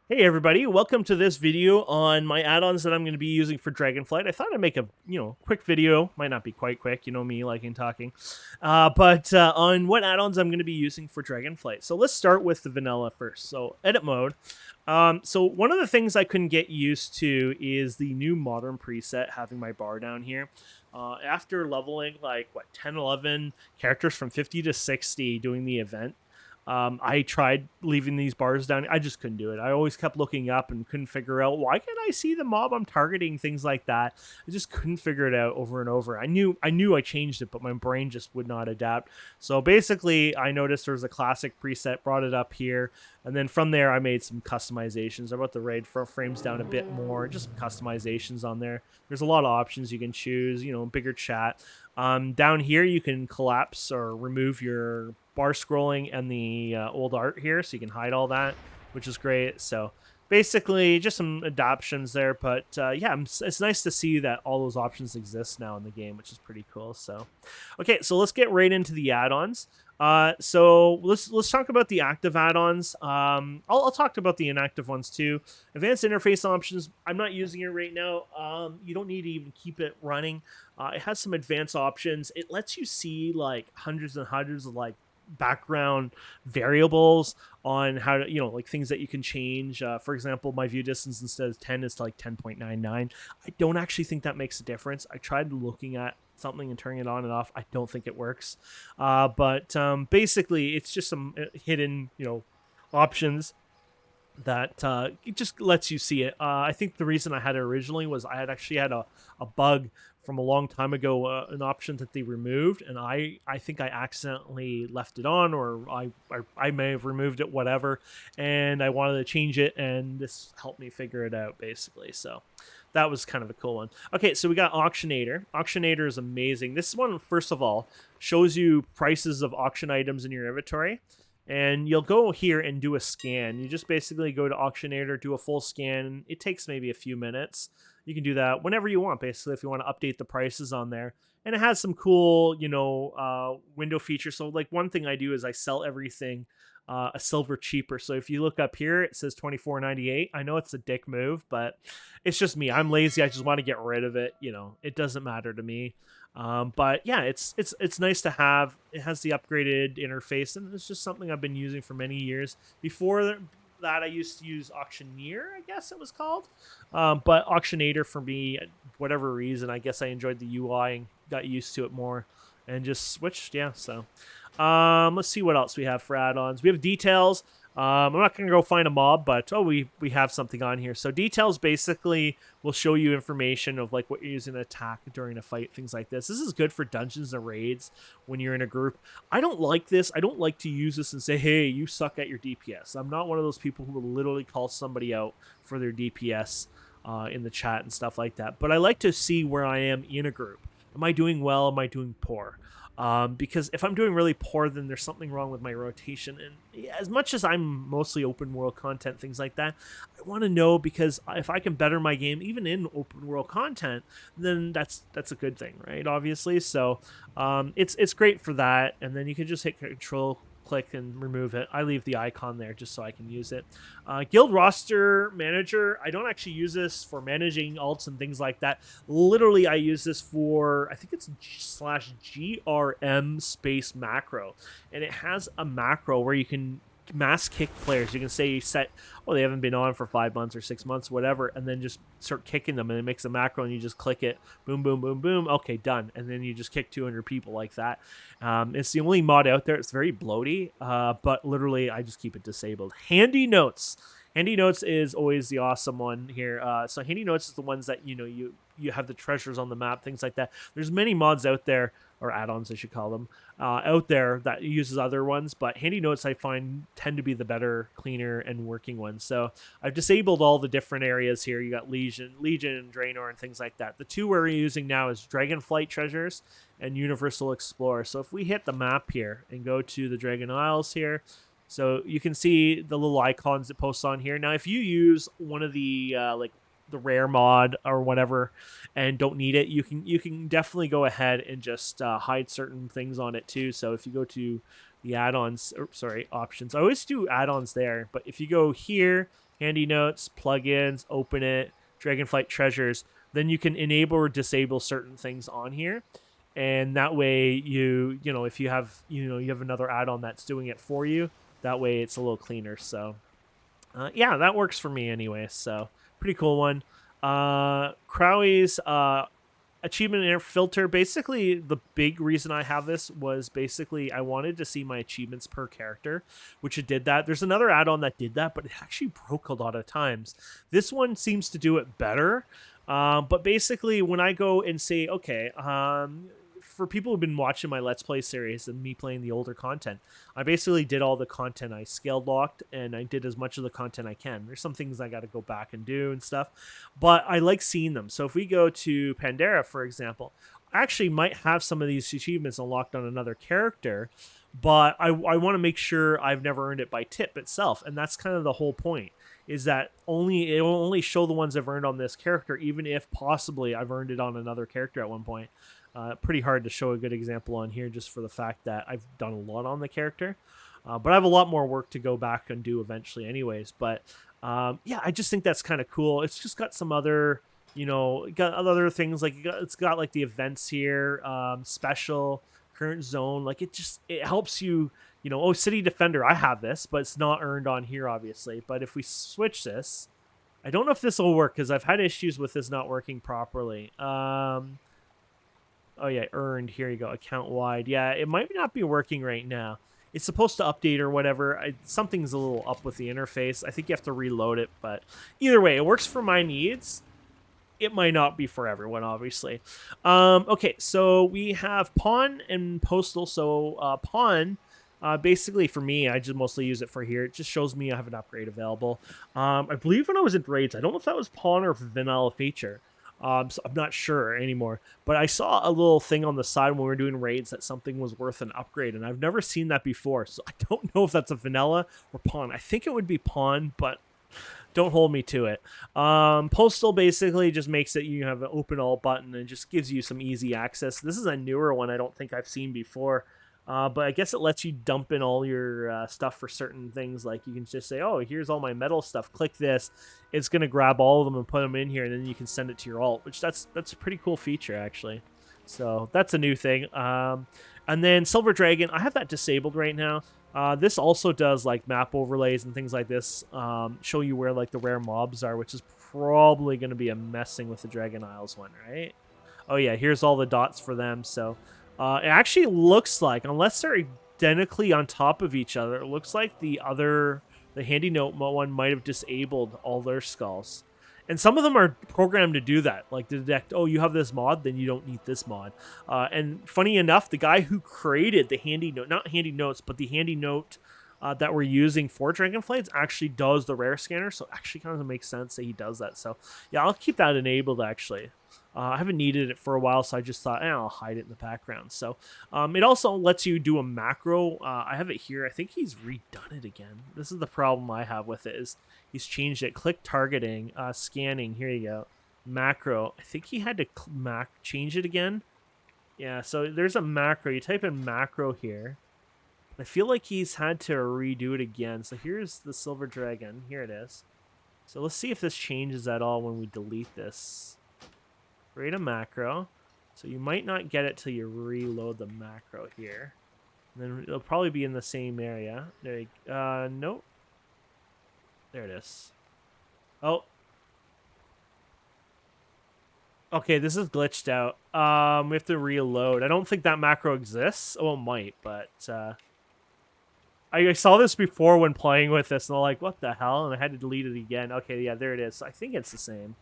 Hey everybody, welcome to this video on my add-ons that I'm going to be using for DragonFlight. I thought I'd make a, quick video. Might not be quite quick, me liking talking. But on what add-ons I'm going to be using for DragonFlight. So let's start with the vanilla first. So edit mode. So one of the things I couldn't get used to is the new modern preset having my bar down here. After leveling like 10, 11 characters from 50 to 60 doing the event, I tried leaving these bars down. I just couldn't do it. I always kept looking up and couldn't figure out why can't I see the mob I'm targeting, things like that. I just couldn't figure it out over and over. I knew I changed it, but my brain just would not adapt. So basically, I noticed there was a classic preset, brought it up here, and then from there I made some customizations. I brought the raid frames down a bit more, just customizations on there. There's a lot of options you can choose, bigger chat. Down here you can collapse or remove your bar scrolling and the old art here, so you can hide all that, which is great. So basically just some adoptions there, but yeah, it's nice to see that all those options exist now in the game, which is pretty cool. So okay, so let's get right into the add-ons. So let's talk about the active add-ons. I'll talk about the inactive ones too. Advanced interface options, I'm not using it right now. You don't need to even keep it running. It has some advanced options. It lets you see like hundreds and hundreds of like background variables on how to, like things that you can change. For example, my view distance instead of 10 is to like 10.99. I don't actually think that makes a difference. I tried looking at something and turning it on and off. I don't think it works. But basically, it's just some hidden, options that it just lets you see it. I think the reason I had it originally was I had actually had a bug from a long time ago, an option that they removed, and I think I accidentally left it on, or I may have removed it, whatever, and I wanted to change it, and this helped me figure it out, basically. So that was kind of a cool one. Okay, so we got Auctionator. Auctionator is amazing. This one, first of all, shows you prices of auction items in your inventory. And you'll go here and do a scan. You just basically go to Auctionator, do a full scan. It takes maybe a few minutes. You can do that whenever you want, basically, if you want to update the prices on there. And it has some cool, window features. So, like, one thing I do is I sell everything a silver cheaper. So if you look up here, it says $24.98. I know it's a dick move, but it's just me. I'm lazy. I just want to get rid of it. It doesn't matter to me. But yeah, it's nice to have. It has the upgraded interface, and it's just something I've been using for many years. Before that, I used to use Auctioneer, I guess it was called. But Auctionator, for me, whatever reason, I guess I enjoyed the UI and got used to it more, and just switched. Yeah, so let's see what else we have for add-ons. We have details. I'm not going to go find a mob, but we have something on here. So details basically will show you information of like what you're using to attack during a fight, things like this. This is good for dungeons and raids when you're in a group. I don't like this. I don't like to use this and say, hey, you suck at your DPS. I'm not one of those people who will literally call somebody out for their DPS in the chat and stuff like that. But I like to see where I am in a group. Am I doing well? Am I doing poor? Because if I'm doing really poor, then there's something wrong with my rotation. And as much as I'm mostly open world content, things like that, I want to know, because if I can better my game, even in open world content, then that's a good thing, right? Obviously. So it's great for that. And then you can just hit control click and remove it. I leave the icon there just so I can use it. Guild roster manager, I don't actually use this for managing alts and things like that. Literally, I use this for, I think it's /GRM space macro, and it has a macro where you can mass kick players. You can say you set, they haven't been on for 5 months or 6 months, whatever, and then just start kicking them, and it makes a macro, and you just click it, boom, boom, boom, boom, okay, done, and then you just kick 200 people like that. It's the only mod out there. It's very bloaty, but literally I just keep it disabled. Handy notes. Handy notes is always the awesome one here. So handy notes is the ones that you have the treasures on the map, things like that. There's many mods out there, or add-ons I should call them, out there that uses other ones, but handy notes I find tend to be the better, cleaner, and working ones. So I've disabled all the different areas here. You got Legion, and Draenor, and things like that. The two we're using now is DragonFlight treasures and Universal Explorer. So if we hit the map here and go to the Dragon Isles here, so you can see the little icons that post on here. Now, if you use one of the like the rare mod or whatever and don't need it, you can definitely go ahead and just hide certain things on it too. So if you go to the add-ons, options, I always do add-ons there, but if you go here handy notes, plugins, open it, Dragonflight treasures. Then you can enable or disable certain things on here. And that way you know, if you have, you have another add-on that's doing it for you, that way it's a little cleaner. So yeah, that works for me anyway. So pretty cool one. Crowley's achievement filter. Basically, the big reason I have this was basically I wanted to see my achievements per character, which it did that. There's another add-on that did that, but it actually broke a lot of times. This one seems to do it better. But basically, when I go and say, okay, for people who've been watching my Let's Play series and me playing the older content, I basically did all the content. I scaled locked and I did as much of the content I can. There's some things I got to go back and do and stuff, but I like seeing them. So if we go to Pandera, for example, I actually might have some of these achievements unlocked on another character, but I want to make sure I've never earned it by tip itself. And that's kind of the whole point, is that it will only show the ones I've earned on this character, even if possibly I've earned it on another character at one point. Pretty hard to show a good example on here just for the fact that I've done a lot on the character. But I have a lot more work to go back and do eventually anyways. But yeah, I just think that's kind of cool. It's just got some other, got other things. Like it's got like the events here, special, current zone. Like it helps you, oh, City Defender, I have this, but it's not earned on here, obviously. But if we switch this, I don't know if this will work because I've had issues with this not working properly. Oh yeah, earned. Here you go. Account wide. Yeah, it might not be working right now. It's supposed to update or whatever. Something's a little up with the interface. I think you have to reload it, but either way, it works for my needs. It might not be for everyone, obviously. Okay, so we have Pawn and Postal. So Pawn, basically for me, I just mostly use it for here. It just shows me I have an upgrade available. I believe when I was in raids, I don't know if that was Pawn or vanilla feature. So I'm not sure anymore, but I saw a little thing on the side when we were doing raids that something was worth an upgrade, and I've never seen that before, so I don't know if that's a vanilla or Pawn. I think it would be Pawn, but don't hold me to it. Postal basically just makes it you have an open all button and just gives you some easy access. This is a newer one I don't think I've seen before. But I guess it lets you dump in all your stuff for certain things. Like you can just say, oh, here's all my metal stuff. Click this. It's going to grab all of them and put them in here, and then you can send it to your alt, which that's a pretty cool feature, actually. So that's a new thing. And then Silver Dragon, I have that disabled right now. This also does like map overlays and things like this. Show you where like the rare mobs are, which is probably going to be a messing with the Dragon Isles one, right? Oh, yeah, here's all the dots for them, so... it actually looks like, unless they're identically on top of each other, it looks like the handy note one might have disabled all their skulls. And some of them are programmed to do that, like to detect, oh, you have this mod, then you don't need this mod. And funny enough, the guy who created the handy note, not handy notes, but the handy note that we're using for Dragonflight actually does the rare scanner, so it actually kind of makes sense that he does that. So yeah, I'll keep that enabled actually. I haven't needed it for a while, so I just thought, I'll hide it in the background. So it also lets you do a macro. I have it here. I think he's redone it again. This is the problem I have with it, is he's changed it. Click targeting, scanning. Here you go. Macro. I think he had to change it again. Yeah, so there's a macro. You type in macro here. I feel like he's had to redo it again. So here's the Silver Dragon. Here it is. So let's see if this changes at all when we delete this. Create a macro. So you might not get it till you reload the macro here. And then it'll probably be in the same area. There you nope. There it is. Oh. Okay, this is glitched out. We have to reload. I don't think that macro exists. Oh, it might, but I saw this before when playing with this, and I'm like, what the hell? And I had to delete it again. Okay, yeah, there it is. So I think it's the same.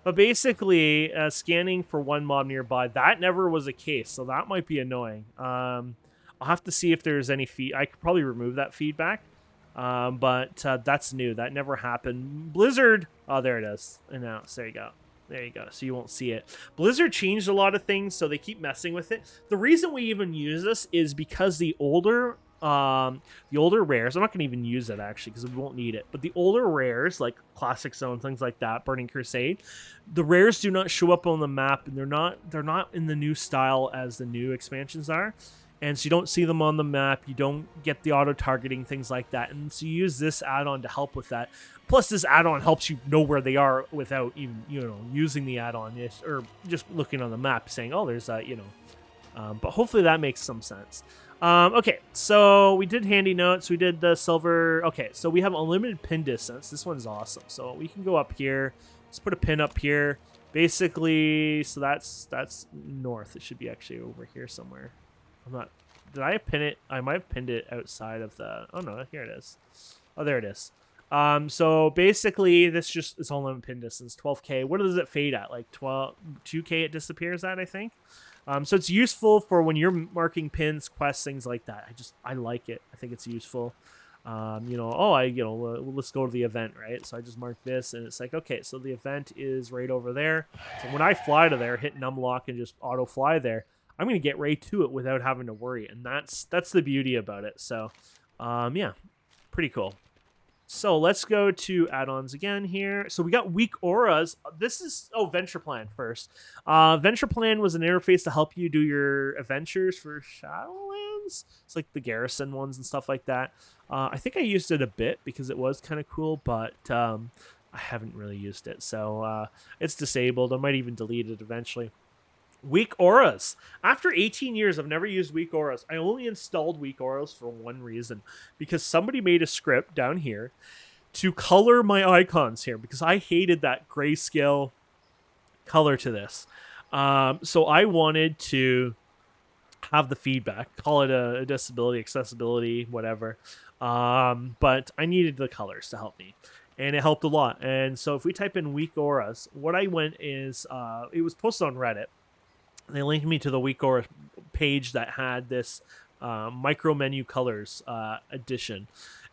But basically, scanning for one mob nearby, that never was a case, so that might be annoying. I'll have to see if there's any I could probably remove that feedback, but that's new. That never happened. Blizzard, oh, there it is. Announced. There you go. There you go. So you won't see it. Blizzard changed a lot of things, so they keep messing with it. The reason we even use this is because the older rares, I'm not going to even use it actually because we won't need it, but the older rares like Classic Zone, things like that, Burning Crusade, the rares do not show up on the map, and they're not in the new style as the new expansions are. And so you don't see them on the map, you don't get the auto targeting, things like that. And so you use this add-on to help with that. Plus, this add-on helps you know where they are without even, using the add-on, or just looking on the map saying, oh, there's that, but hopefully that makes some sense. Okay, so we did handy notes, we did the silver. Okay, so we have unlimited pin distance. This one's awesome. So we can go up here. Let's put a pin up here. Basically, so that's north. It should be actually over here somewhere. Did I pin it? I might have pinned it outside of the, oh no, here it is. Oh, there it is. So basically this just is all in pin distance, 12K. What does it fade at? Like 2K it disappears at, I think. So it's useful for when you're marking pins, quests, things like that. I like it. I think it's useful. Let's go to the event, right? So I just mark this and it's like, okay, so the event is right over there. So when I fly to there, hit numlock and just auto fly there, I'm going to get right to it without having to worry. And that's the beauty about it. So, yeah, pretty cool. So let's go to add-ons again here. So we got WeakAuras. This is, Venture Plan first. Venture Plan was an interface to help you do your adventures for Shadowlands. It's like the Garrison ones and stuff like that. I think I used it a bit because it was kind of cool, but I haven't really used it. So it's disabled. I might even delete it eventually. WeakAuras. After 18 years, I've never used WeakAuras. I only installed WeakAuras for one reason, because somebody made a script down here to color my icons here, because I hated that grayscale color to this. So I wanted to have the feedback, call it a disability, accessibility, whatever. But I needed the colors to help me. And it helped a lot. And so if we type in WeakAuras, what I went is, it was posted on Reddit. They linked me to the WeakAuras page that had this micro menu colors edition.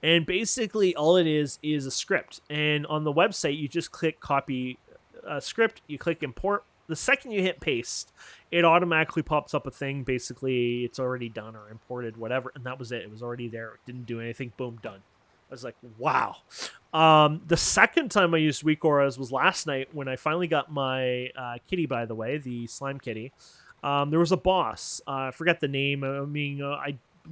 And basically all it is a script. And on the website, you just click copy script, you click import. The second you hit paste, it automatically pops up a thing. Basically, it's already done or imported, whatever. And that was it. It was already there. It didn't do anything. Boom, done. I was like, wow. The second time I used WeakAuras was last night when I finally got my kitty, by the way, the slime kitty. There was a boss. I forget the name.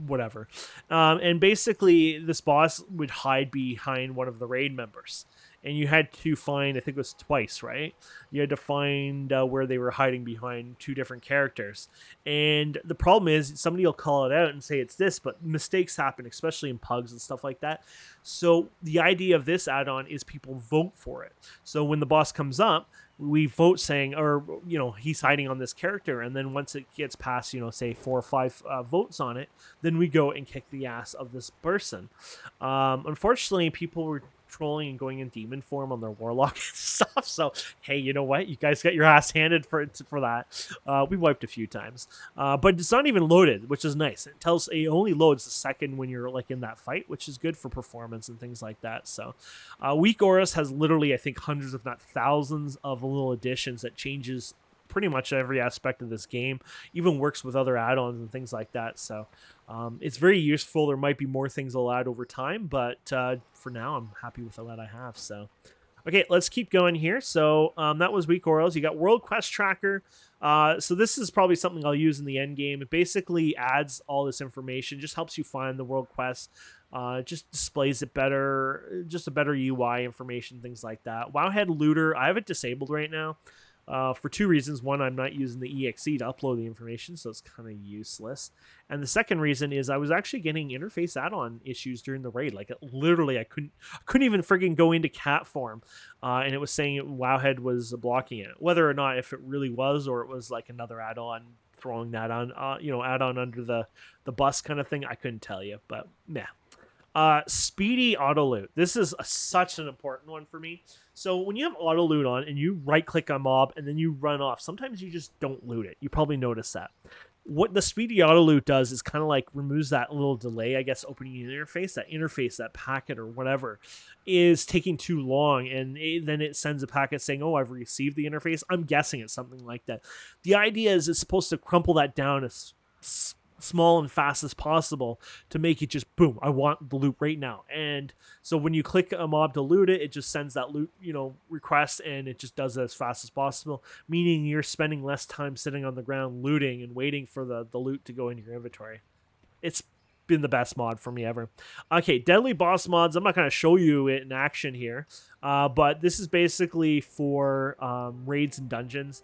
Whatever. And basically, this boss would hide behind one of the raid members. And you had to find, I think it was twice, right? You had to find where they were hiding behind two different characters. And the problem is somebody will call it out and say it's this, but mistakes happen, especially in pugs and stuff like that. So the idea of this add-on is people vote for it. So when the boss comes up, we vote saying, or, he's hiding on this character. And then once it gets past, say 4 or 5 votes on it, then we go and kick the ass of this person. Unfortunately, people were trolling and going in demon form on their warlock and stuff. So, hey, you know what? You guys got your ass handed for that. We wiped a few times. But it's not even loaded, which is nice. It only loads the second when you're like in that fight, which is good for performance and things like that. So, WeakAuras has literally, I think, hundreds, if not thousands of little additions that changes pretty much every aspect of this game. Even works with other add-ons and things like that. So it's very useful. There might be more things I'll add over time, but for now I'm happy with what I have. So okay, let's keep going here. So that was WeakAuras. You got World Quest Tracker. So this is probably something I'll use in the end game. It basically adds all this information, just helps you find the world quest. Just displays it better, just a better UI information, things like that. Wowhead Looter, I have it disabled right now. For two reasons. One, I'm not using the EXE to upload the information, so it's kind of useless. And the second reason is I was actually getting interface add-on issues during the raid. Like, literally, I couldn't even friggin' go into cat form, and it was saying Wowhead was blocking it. Whether or not if it really was, or it was like another add-on throwing that on, add-on under the bus kind of thing, I couldn't tell you. But yeah. Speedy auto loot. This is such an important one for me. So when you have auto loot on and you right click on mob and then you run off, sometimes you just don't loot it. You probably noticed that. What the speedy auto loot does is kind of like removes that little delay, I guess, opening an interface, that packet or whatever is taking too long. And then it sends a packet saying, oh, I've received the interface. I'm guessing it's something like that. The idea is it's supposed to crumple that down as small and fast as possible to make it just boom, I want the loot right now. And so when you click a mob to loot it, it just sends that loot, request, and it just does it as fast as possible, meaning you're spending less time sitting on the ground looting and waiting for the loot to go into your inventory. It's been the best mod for me ever. Okay, deadly boss mods. I'm not going to show you it in action here, but this is basically for raids and dungeons.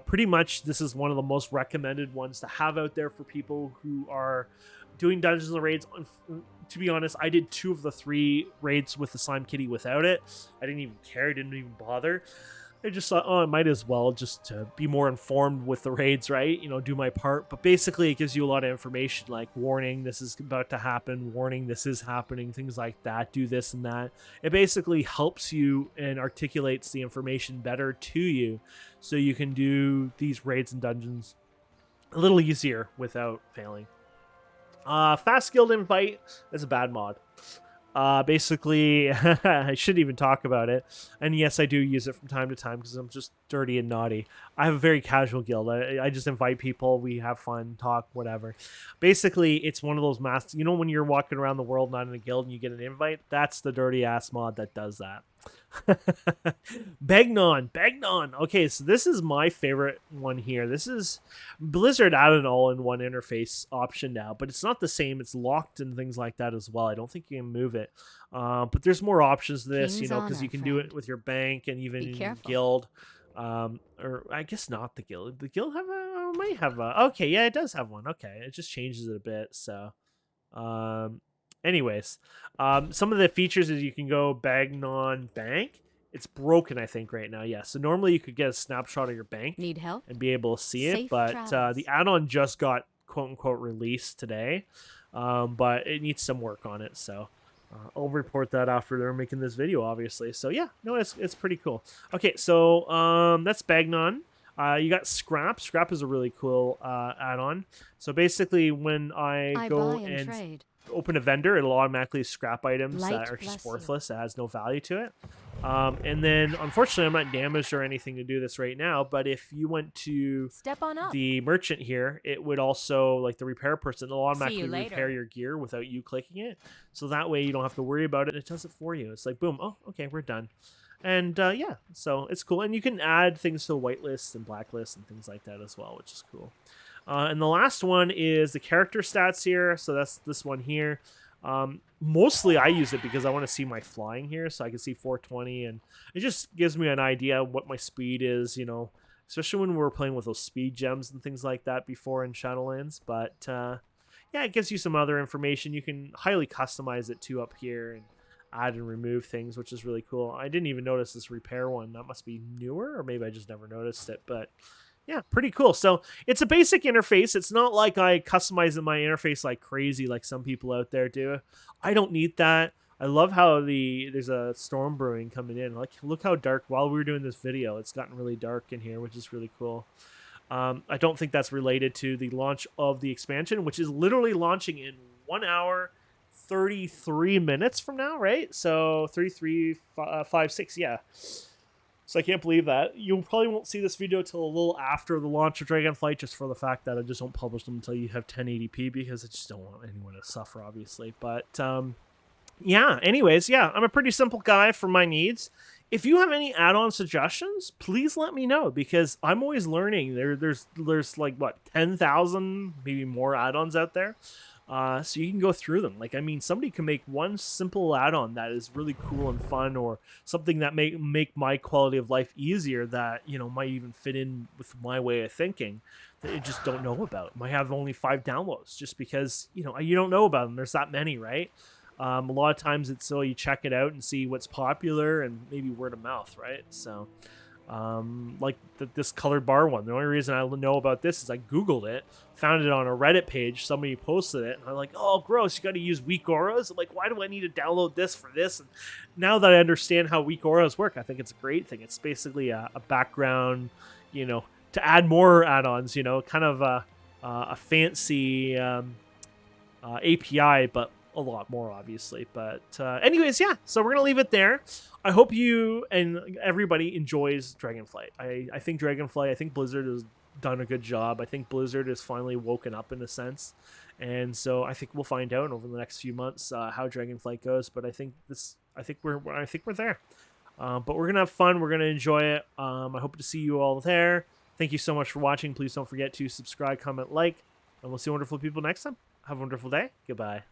Pretty much this is one of the most recommended ones to have out there for people who are doing dungeons and raids. To be honest, I did 2 of the 3 raids with the slime kitty without it. I didn't even care. I didn't even bother. I just thought, I might as well just to be more informed with the raids, right? Do my part. But basically, it gives you a lot of information, like warning, this is about to happen, warning, this is happening, things like that, do this and that. It basically helps you and articulates the information better to you so you can do these raids and dungeons a little easier without failing. Fast guild invite is a bad mod. Basically, I shouldn't even talk about it. And yes, I do use it from time to time because I'm just dirty and naughty. I have a very casual guild. I just invite people. We have fun, talk, whatever. Basically, it's one of those masks. When you're walking around the world not in a guild and you get an invite? That's the dirty ass mod that does that. Bagnon. Okay, so this is my favorite one here. This is Blizzard added an all-in-one interface option now, but it's not the same. It's locked and things like that as well. I don't think you can move it. But there's more options to this, because you can do it with your bank and even in your guild. Or I guess not the guild. The guild might have a. Okay, yeah, it does have one. Okay, it just changes it a bit. So, anyways, some of the features is you can go Bagnon Bank. It's broken, I think, right now. Yeah, so normally you could get a snapshot of your bank. Need help? And be able to see it, Safe but travels. the add-on just got quote-unquote released today, but it needs some work on it, so I'll report that after they're making this video, obviously. So yeah, no, it's pretty cool. Okay, so that's Bagnon. You got Scrap. Scrap is a really cool add-on. So basically, when I go and trade. Open a vendor, it'll automatically scrap items Light that are bless just you. worthless. It has no value to it. And then, unfortunately, I'm not damaged or anything to do this right now, but if you went to Step on up. the merchant here, it would also, like the repair person, it'll automatically later. repair your gear without you clicking it. So that way you don't have to worry about it. It does it for you. It's like, boom, oh, okay, we're done. And yeah, so it's cool. And you can add things to the whitelist and blacklist and things like that as well, which is cool. And the last one is the character stats here. So that's this one here. Mostly I use it because I want to see my flying here, so I can see 420, and it just gives me an idea of what my speed is, especially when we were playing with those speed gems and things like that before in Shadowlands. But yeah, it gives you some other information. You can highly customize it too up here and add and remove things, which is really cool. I didn't even notice this repair one. That must be newer, or maybe I just never noticed it, but yeah, pretty cool. So it's a basic interface. It's not like I customize my interface like crazy like some people out there do. I don't need that. I love how there's a storm brewing coming in. Like, look how dark. While we were doing this video, it's gotten really dark in here, which is really cool. I don't think that's related to the launch of the expansion, which is literally launching in 1 hour, 33 minutes from now, right? So 33, 5, 6, yeah. So I can't believe that. You probably won't see this video till a little after the launch of DragonFlight, just for the fact that I just don't publish them until you have 1080p, because I just don't want anyone to suffer, obviously. But yeah, anyways, yeah, I'm a pretty simple guy for my needs. If you have any add-on suggestions, please let me know, because I'm always learning. There's like, what, 10,000, maybe more add-ons out there. So you can go through them. Like, I mean, somebody can make one simple add-on that is really cool and fun, or something that make my quality of life easier that, might even fit in with my way of thinking that you just don't know about. Might have only 5 downloads just because, you don't know about them. There's that many, right? A lot of times it's so you check it out and see what's popular and maybe word of mouth, right? So like this colored bar one. The only reason I know about this is I Googled it, found it on a Reddit page. Somebody posted it, and I'm like, oh, gross, you got to use WeakAuras. I'm like, why do I need to download this for this? And now that I understand how WeakAuras work, I think it's a great thing. It's basically a background, to add more add-ons, kind of a fancy API, but a lot more, obviously. But anyways, yeah, so we're gonna leave it there. I hope you and everybody enjoys DragonFlight. I think DragonFlight, I think Blizzard is done a good job. I think Blizzard has finally woken up in a sense, and so I think we'll find out over the next few months how Dragonflight goes. But I think we're there. But we're gonna have fun. We're gonna enjoy it. I hope to see you all there. Thank you so much for watching. Please don't forget to subscribe, comment, like, and we'll see wonderful people next time. Have a wonderful day. Goodbye.